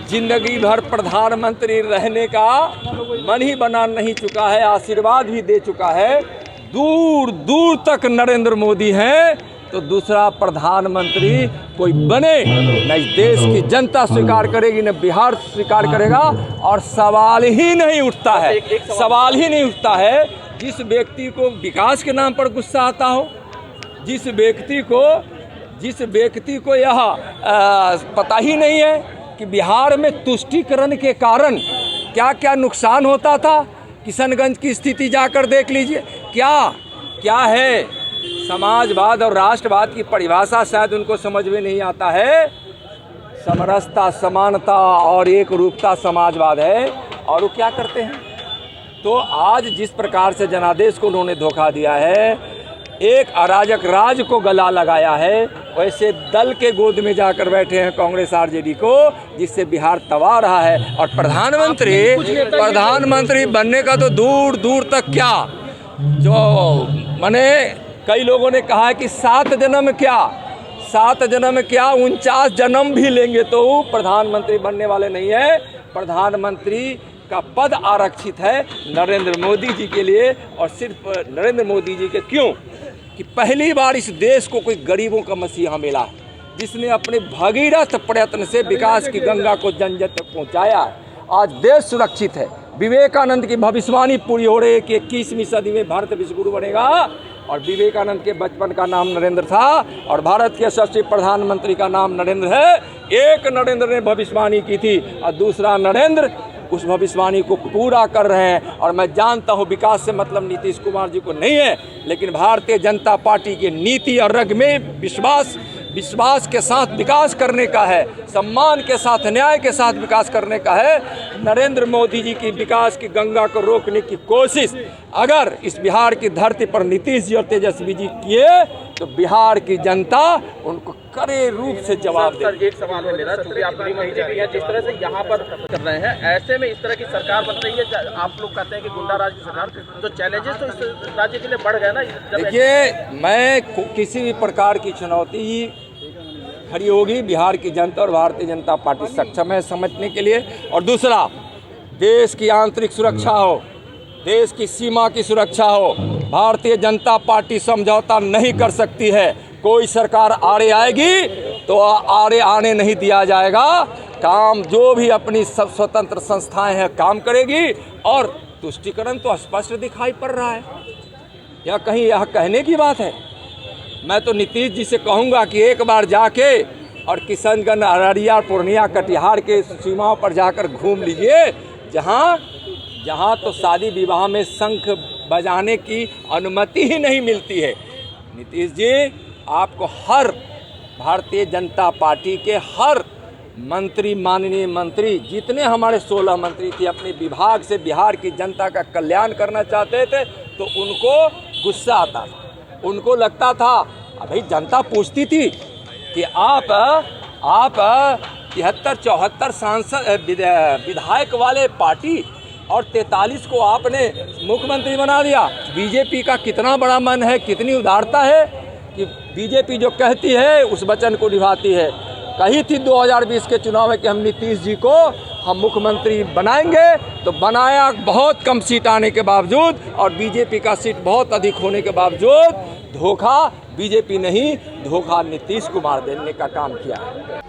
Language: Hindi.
जिंदगी भर प्रधानमंत्री रहने का मन ही बना नहीं चुका है, आशीर्वाद भी दे चुका है। दूर दूर तक नरेंद्र मोदी हैं, तो दूसरा प्रधानमंत्री कोई बने न इस देश की जनता स्वीकार करेगी, न बिहार स्वीकार करेगा। और सवाल ही नहीं उठता है, सवाल ही नहीं उठता है जिस व्यक्ति को विकास के नाम पर गुस्सा आता हो, जिस व्यक्ति को यह पता ही नहीं है कि बिहार में तुष्टीकरण के कारण क्या क्या नुकसान होता था। किशनगंज की स्थिति जाकर देख लीजिए, क्या है। समाजवाद और राष्ट्रवाद की परिभाषा शायद उनको समझ में नहीं आता है। समरसता, समानता और एक रूपता समाजवाद है, और वो क्या करते हैं। तो आज जिस प्रकार से जनादेश को उन्होंने धोखा दिया है, एक अराजक राज को गला लगाया है, वैसे दल के गोद में जाकर बैठे हैं कांग्रेस आरजेडी को, जिससे बिहार तबाह रहा है। और प्रधानमंत्री बनने का तो दूर दूर तक क्या, जो माने कई लोगों ने कहा है कि 7 जन्म क्या 49 जन्म भी लेंगे तो प्रधानमंत्री बनने वाले नहीं है। प्रधानमंत्री का पद आरक्षित है नरेंद्र मोदी जी के लिए, और सिर्फ नरेंद्र मोदी जी के क्यों कि पहली बार इस देश को कोई गरीबों का मसीहा मिला है, जिसने अपने भगीरथ प्रयत्न से विकास की गंगा को जन जन तक पहुँचाया है। आज देश सुरक्षित है। विवेकानंद की भविष्यवाणी पूरी हो रही है कि 21वीं सदी में भारत विश्वगुरु बनेगा, और विवेकानंद के बचपन का नाम नरेंद्र था, और भारत के यशस्वी प्रधानमंत्री का नाम नरेंद्र है। एक नरेंद्र ने भविष्यवाणी की थी और दूसरा नरेंद्र उस भविष्यवाणी को पूरा कर रहे हैं। और मैं जानता हूं विकास से मतलब नीतीश कुमार जी को नहीं है, लेकिन भारतीय जनता पार्टी की नीति और रग में विश्वास के साथ विकास करने का है, सम्मान के साथ, न्याय के साथ विकास करने का है। नरेंद्र मोदी जी की विकास की गंगा को रोकने की कोशिश अगर इस बिहार की धरती पर नीतीश जी और तेजस्वी जी किए, तो बिहार की जनता उनको कड़े रूप से जवाब देगी। एक सवाल है मेरा, चूंकि आप गृह मंत्री भी हैं, जिस तरह से यहाँ पर कर रहे हैं, ऐसे में इस तरह की सरकार बन रही है, आप लोग कहते हैं कि गुंडा राज की सरकार, तो चैलेंजेस तो इस राज्य के लिए बढ़ गए ना। देखिए, मैं किसी भी प्रकार की चुनौती खड़ी होगी, बिहार की जनता और भारतीय जनता पार्टी सक्षम है समझने के लिए। और दूसरा, देश की आंतरिक सुरक्षा हो, देश की सीमा की सुरक्षा हो, भारतीय जनता पार्टी समझौता नहीं कर सकती है। कोई सरकार आड़े आएगी तो आड़े आने नहीं दिया जाएगा। काम जो भी अपनी स्वतंत्र संस्थाएं हैं काम करेगी, और तुष्टीकरण तो स्पष्ट दिखाई पड़ रहा है। या कहीं यह कहने की बात है। मैं तो नीतीश जी से कहूँगा कि एक बार जाके और किशनगंज, अररिया, पूर्णिया, कटिहार के सीमाओं पर जाकर घूम लीजिए, जहाँ तो शादी विवाह में शंख बजाने की अनुमति ही नहीं मिलती है। नीतीश जी, आपको हर भारतीय जनता पार्टी के हर मंत्री, माननीय मंत्री, जितने हमारे 16 मंत्री थे, अपने विभाग से बिहार की जनता का कल्याण करना चाहते थे, तो उनको गुस्सा आता था। उनको लगता था, अभी जनता पूछती थी कि आप 73-74 सांसद विधायक वाले पार्टी और 43 को आपने मुख्यमंत्री बना दिया। बीजेपी का कितना बड़ा मन है, कितनी उदारता है कि बीजेपी जो कहती है उस वचन को निभाती है। कही थी 2020 के चुनाव में कि हम नीतीश जी को हम मुख्यमंत्री बनाएंगे, तो बनाया बहुत कम सीट आने के बावजूद, और बीजेपी का सीट बहुत अधिक होने के बावजूद धोखा बीजेपी नहीं, धोखा नीतीश कुमार देने का काम किया है।